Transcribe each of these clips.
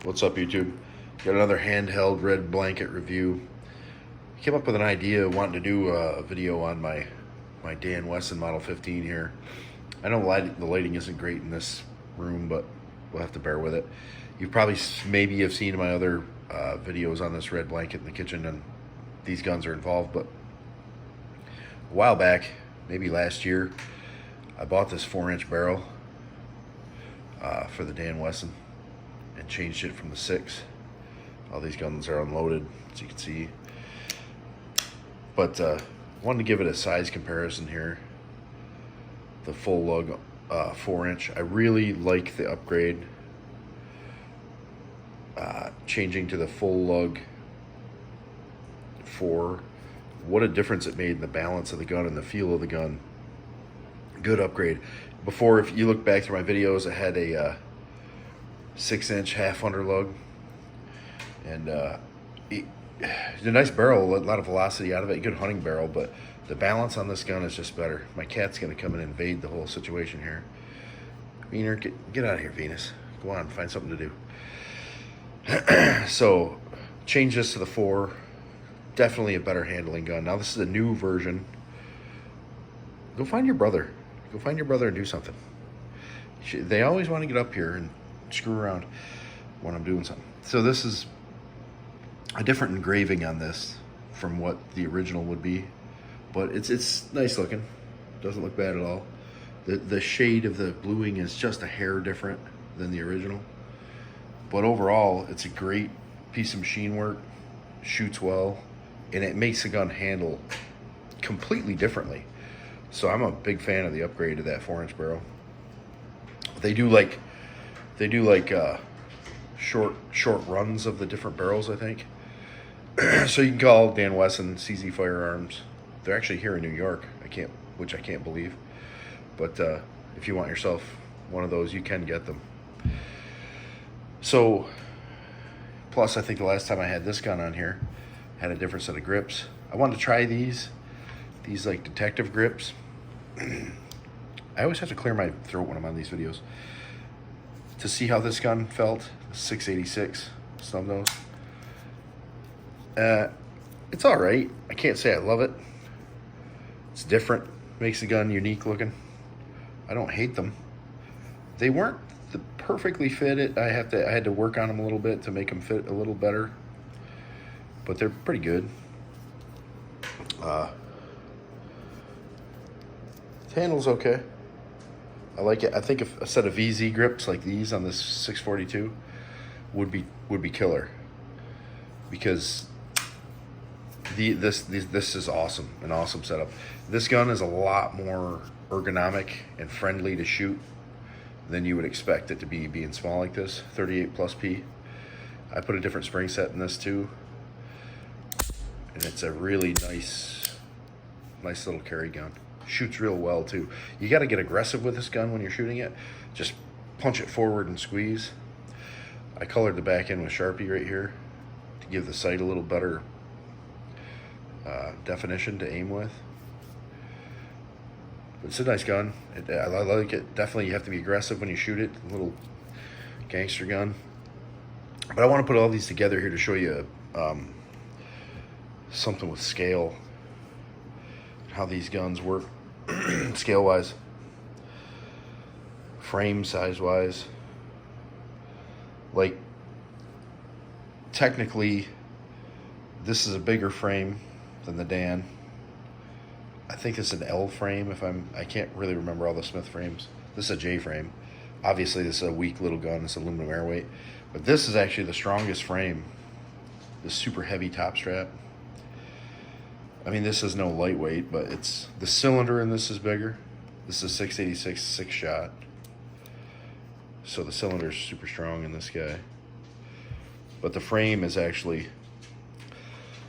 What's up, YouTube? Got another handheld red blanket review. Came up with an idea wanting to do a video on my Dan Wesson Model 15 here. I know the lighting isn't great in this room, but we'll have to bear with it. You probably maybe have seen my other videos on this red blanket in the kitchen, and these guns are involved. But a while back, maybe last year, I bought this 4-inch barrel for the Dan Wesson and changed it from the 6. All these guns are unloaded, as you can see. But wanted to give it a size comparison here. The full lug 4-inch. I really like the upgrade. Changing to the full lug 4. What a difference it made in the balance of the gun and the feel of the gun. Good upgrade. Before, if you look back through my videos, I had a 6-inch half-under lug, and it's a nice barrel, a lot of velocity out of it, good hunting barrel, but the balance on this gun is just better. My cat's gonna come and invade the whole situation here. Wiener, get out of here, Venus. Go on, find something to do. So, change this to the 4. Definitely a better handling gun. Now this is a new version. Go find your brother. Go find your brother and do something. They always want to get up here and screw around when I'm doing something. So this is a different engraving on this from what the original would be, but it's nice looking. Doesn't look bad at all. The shade of the bluing is just a hair different than the original, but overall it's a great piece of machine work. Shoots well, and it makes the gun handle completely differently. So I'm a big fan of the upgrade to that 4-inch barrel. They do like short runs of the different barrels, I think. So you can call Dan Wesson CZ Firearms. They're actually here in New York. Which I can't believe. But if you want yourself one of those, you can get them. So, plus I think the last time I had this gun on here, had a different set of grips. I wanted to try these like detective grips. I always have to clear my throat when I'm on these videos to see how this gun felt. 686 snub nose. It's all right. I can't say I love it. It's different. Makes the gun unique looking. I don't hate them. They weren't perfectly fitted. I had to work on them a little bit to make them fit a little better, but they're pretty good. The handle's okay. I like it. I think if a set of VZ grips like these on this 642 would be killer, because this is awesome, an awesome setup. This gun is a lot more ergonomic and friendly to shoot than you would expect it to be, being small like this. 38 plus P. I put a different spring set in this too, and it's a really nice little carry gun. Shoots real well too. You got to get aggressive with this gun when you're shooting it. Just punch it forward and squeeze. I colored the back end with Sharpie right here to give the sight a little better definition to aim with. But it's a nice gun. I like it. Definitely you have to be aggressive when you shoot it. A little gangster gun. But I want to put all these together here to show you something with scale, how these guns work scale wise, frame size wise. Like, technically this is a bigger frame than the Dan. I think it's an L frame. I can't really remember all the Smith frames. This is a J frame. Obviously this is a weak little gun. It's aluminum airweight, but this is actually the strongest frame. This super heavy top strap. I mean, this is no lightweight, but the cylinder in this is bigger. This is a 686 6-shot. So the cylinder is super strong in this guy. But the frame is actually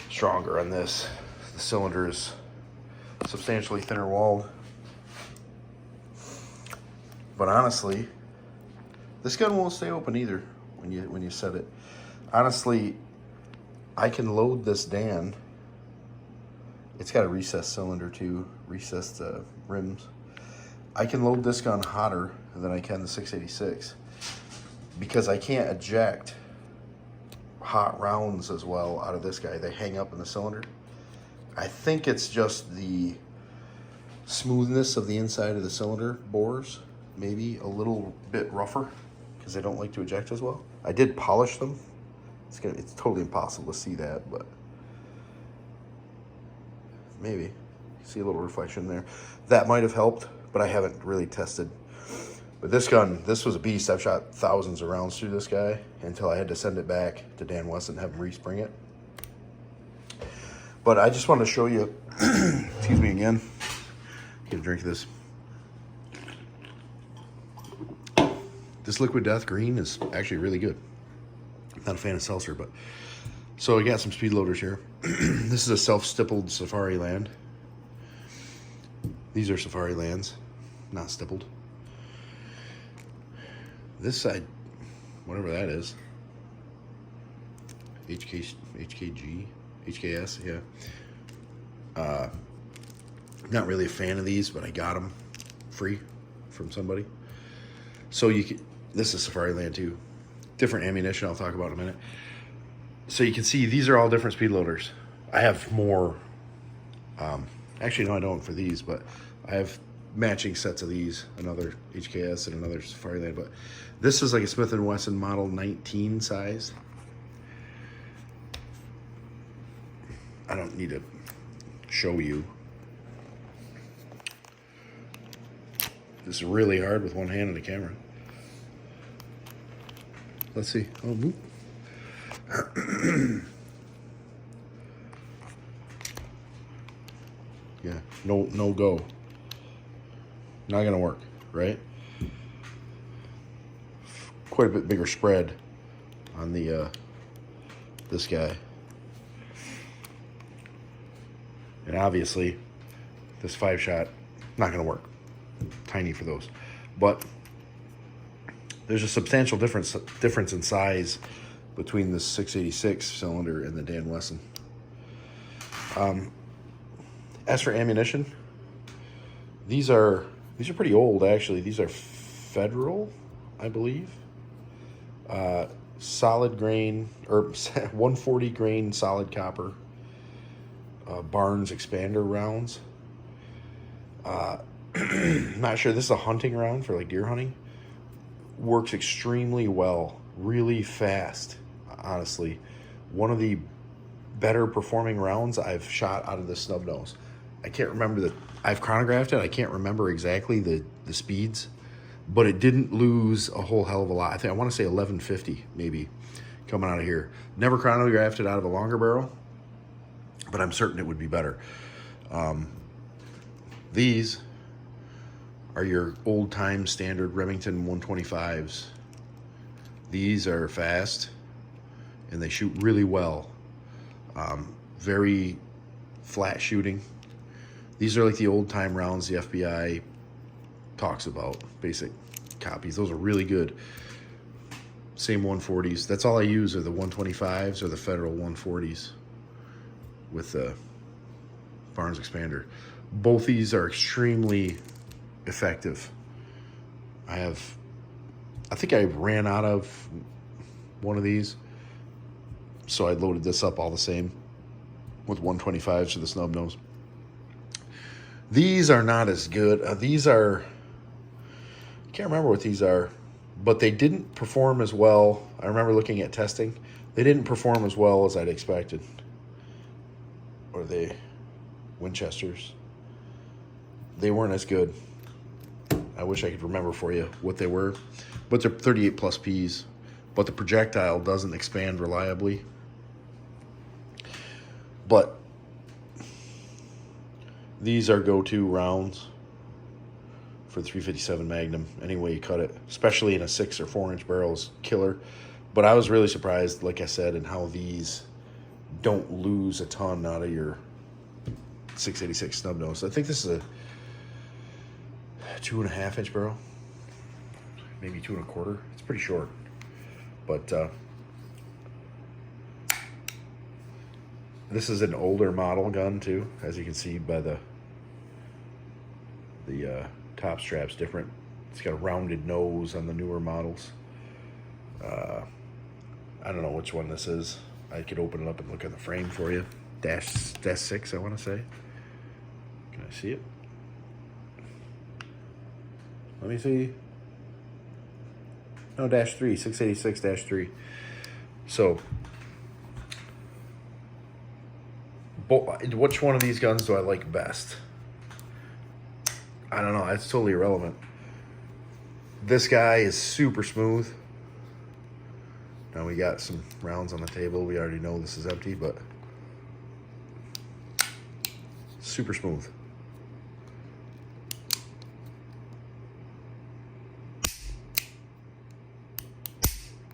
stronger on this. The cylinder is substantially thinner walled. But honestly, this gun won't stay open either when you set it. Honestly, I can load this Dan. It's got a recessed cylinder too, recessed rims. I can load this gun hotter than I can the 686 because I can't eject hot rounds as well out of this guy. They hang up in the cylinder. I think it's just the smoothness of the inside of the cylinder bores, maybe a little bit rougher because they don't like to eject as well. I did polish them. It's totally impossible to see that, but maybe see a little reflection there. That might have helped, but I haven't really tested. But this gun, this was a beast. I've shot thousands of rounds through this guy until I had to send it back to Dan Wesson and have him respring it. But I just wanted to show you, excuse me again, get a drink of this. This Liquid Death green is actually really good. Not a fan of seltzer, but. So I got some speed loaders here. This is a self-stippled Safari Land. These are Safari Lands, not stippled. This side, whatever that is, HKG, HKS, yeah. Not really a fan of these, but I got them free from somebody. So you can, this is Safari Land too. Different ammunition I'll talk about in a minute. So you can see these are all different speed loaders. I have more, actually no I don't for these, but I have matching sets of these, another HKS and another Safari Land, but this is like a Smith & Wesson Model 19 size. I don't need to show you. This is really hard with one hand on the camera. Let's see. Oh, boop. Yeah, no go. Not gonna work, right? Quite a bit bigger spread on the this guy. And obviously this 5-shot not gonna work. Tiny for those. But there's a substantial difference in size between the 686 cylinder and the Dan Wesson. As for ammunition, these are pretty old actually. These are Federal, I believe. Solid grain, or 140 grain solid copper. Barnes expander rounds. Not sure. This is a hunting round for like deer hunting. Works extremely well, really fast. Honestly, one of the better performing rounds I've shot out of the snub nose. I can't remember I've chronographed it. I can't remember exactly the speeds, but it didn't lose a whole hell of a lot. I want to say 1150 maybe coming out of here. Never chronographed it out of a longer barrel, but I'm certain it would be better. These are your old-time standard Remington 125s. These are fast, and they shoot really well. Very flat shooting. These are like the old-time rounds the FBI talks about, basic copies. Those are really good. Same 140s. That's all I use are the 125s or the Federal 140s with the Barnes expander. Both these are extremely effective. I think I ran out of one of these, so I loaded this up all the same with 125s to the snub nose. These are not as good. These are, I can't remember what these are, but they didn't perform as well. I remember looking at testing. They didn't perform as well as I'd expected. Or they Winchesters. They weren't as good. I wish I could remember for you what they were, but they're 38 plus Ps, but the projectile doesn't expand reliably. But these are go-to rounds for the 357 Magnum. Any way you cut it, especially in a 6 or 4 inch barrel, is killer. But I was really surprised, like I said, in how these don't lose a ton out of your 686 snub nose. I think this is a 2.5 inch barrel, maybe 2 1/4. It's pretty short, but this is an older model gun too, as you can see by the top strap's different. It's got a rounded nose on the newer models. I don't know which one this is. I could open it up and look at the frame for you. Dash 6, I want to say. Can I see it? Let me see. No, dash 3, 686 dash 3. So, which one of these guns do I like best? I don't know. It's totally irrelevant. This guy is super smooth. Now we got some rounds on the table. We already know this is empty, but super smooth.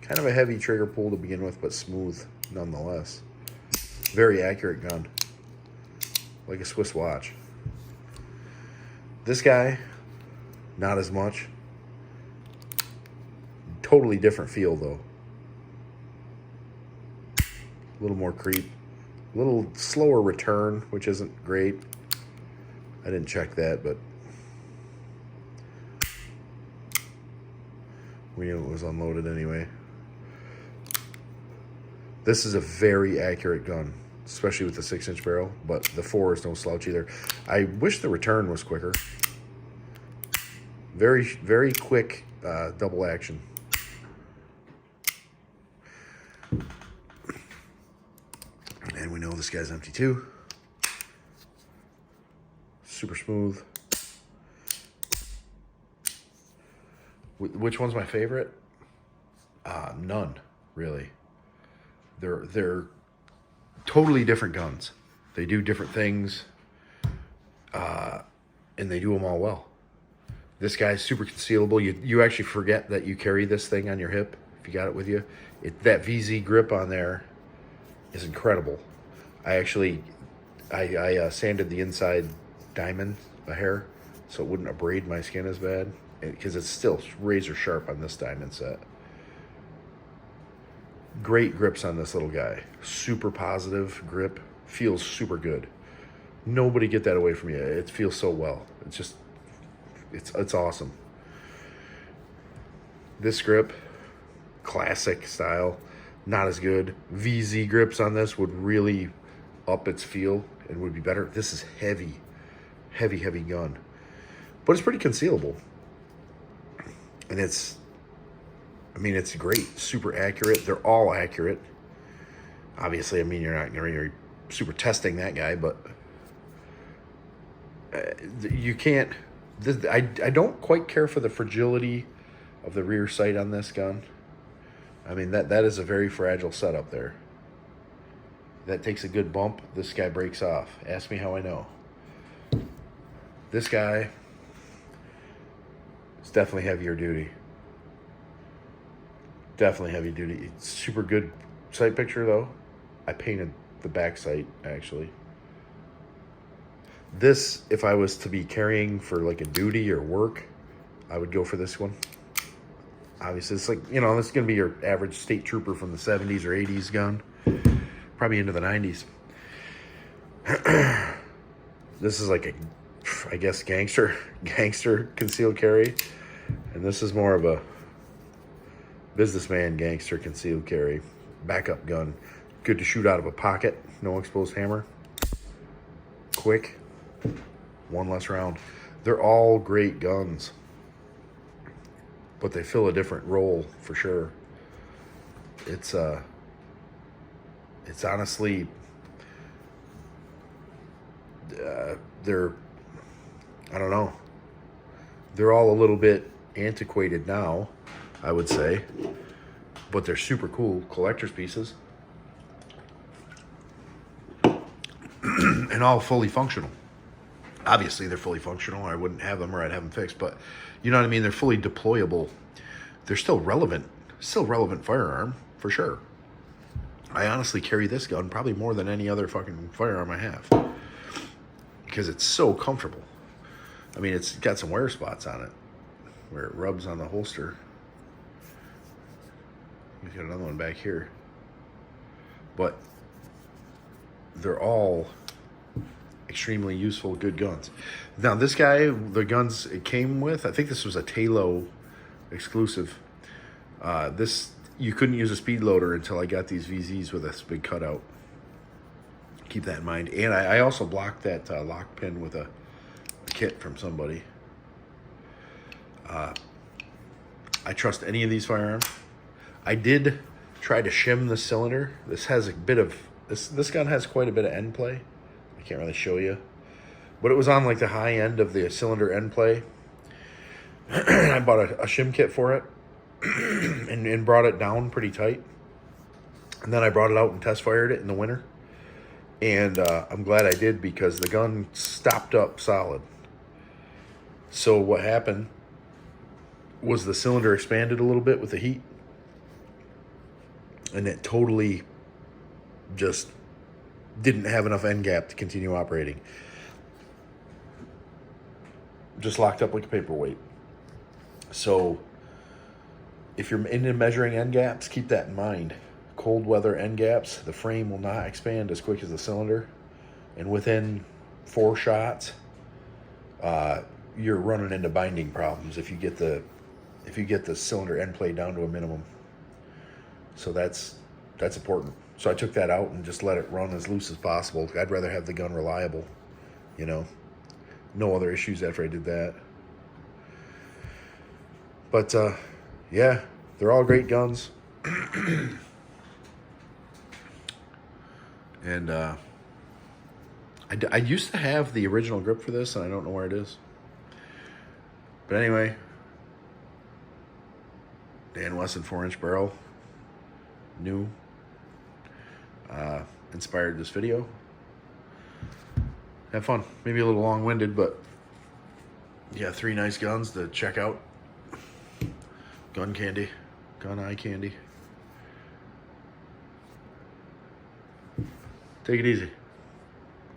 Kind of a heavy trigger pull to begin with, but smooth nonetheless. Very accurate gun. Like a Swiss watch. This guy, not as much. Totally different feel though. A little more creep. A little slower return, which isn't great. I didn't check that, but we knew it was unloaded anyway. This is a very accurate gun, especially with the 6-inch barrel, but the 4 is no slouch either. I wish the return was quicker. Very, very quick double action. And we know this guy's empty too. Super smooth. Which one's my favorite? None, really. They're totally different guns. They do different things, and they do them all well. This guy's super concealable. You actually forget that you carry this thing on your hip if you got it with you. That VZ grip on there is incredible. I sanded the inside diamond a hair so it wouldn't abrade my skin as bad, because it's still razor sharp on this diamond set. Great grips on this little guy. Super positive grip. Feels super good. Nobody get that away from you. It feels so well. It's just, it's awesome. This grip, classic style, not as good. VZ grips on this would really up its feel and would be better. This is heavy, heavy, heavy gun. But it's pretty concealable. And it's great. Super accurate. They're all accurate. Obviously, I mean, you're not going to be super testing that guy, but you can't. I don't quite care for the fragility of the rear sight on this gun. I mean, that is a very fragile setup there. That takes a good bump. This guy breaks off. Ask me how I know. This guy is definitely heavier duty. Definitely heavy duty. It's super good sight picture though. I painted the back sight actually. This, if I was to be carrying for like a duty or work, I would go for this one. Obviously, it's like, you know, this is going to be your average state trooper from the 70s or 80s gun. Probably into the 90s. This is like a, I guess, gangster concealed carry. And this is more of a businessman gangster concealed carry. Backup gun. Good to shoot out of a pocket. No exposed hammer. Quick. One less round. They're all great guns. But they fill a different role for sure. It's honestly, they're, I don't know. They're all a little bit antiquated now, I would say, but they're super cool collector's pieces. And all fully functional. Obviously, they're fully functional. I wouldn't have them or I'd have them fixed, but you know what I mean? They're fully deployable. They're still relevant firearm, for sure. I honestly carry this gun probably more than any other fucking firearm I have, because it's so comfortable. I mean, it's got some wear spots on it where it rubs on the holster. We've got another one back here. But they're all extremely useful, good guns. Now, this guy, the guns it came with, I think this was a Talo exclusive. This you couldn't use a speed loader until I got these VZs with this big cutout. Keep that in mind. And I also blocked that lock pin with a kit from somebody. I trust any of these firearms. I did try to shim the cylinder. This has a bit of, this gun has quite a bit of end play. I can't really show you. But it was on like the high end of the cylinder end play. I bought a shim kit for it and brought it down pretty tight. And then I brought it out and test fired it in the winter. And I'm glad I did, because the gun stopped up solid. So what happened was the cylinder expanded a little bit with the heat. And it totally just didn't have enough end gap to continue operating. Just locked up like a paperweight. So if you're into measuring end gaps, keep that in mind. Cold weather end gaps, the frame will not expand as quick as the cylinder. And within 4 shots, you're running into binding problems if you get the cylinder end play down to a minimum. So that's important. So I took that out and just let it run as loose as possible. I'd rather have the gun reliable, you know. No other issues after I did that. But yeah, they're all great guns. And I used to have the original grip for this, and I don't know where it is. But anyway, Dan Wesson 4-inch barrel, new, inspired this video. Have fun. Maybe a little long-winded, but yeah, 3 nice guns to check out. Gun candy, gun eye candy. Take it easy.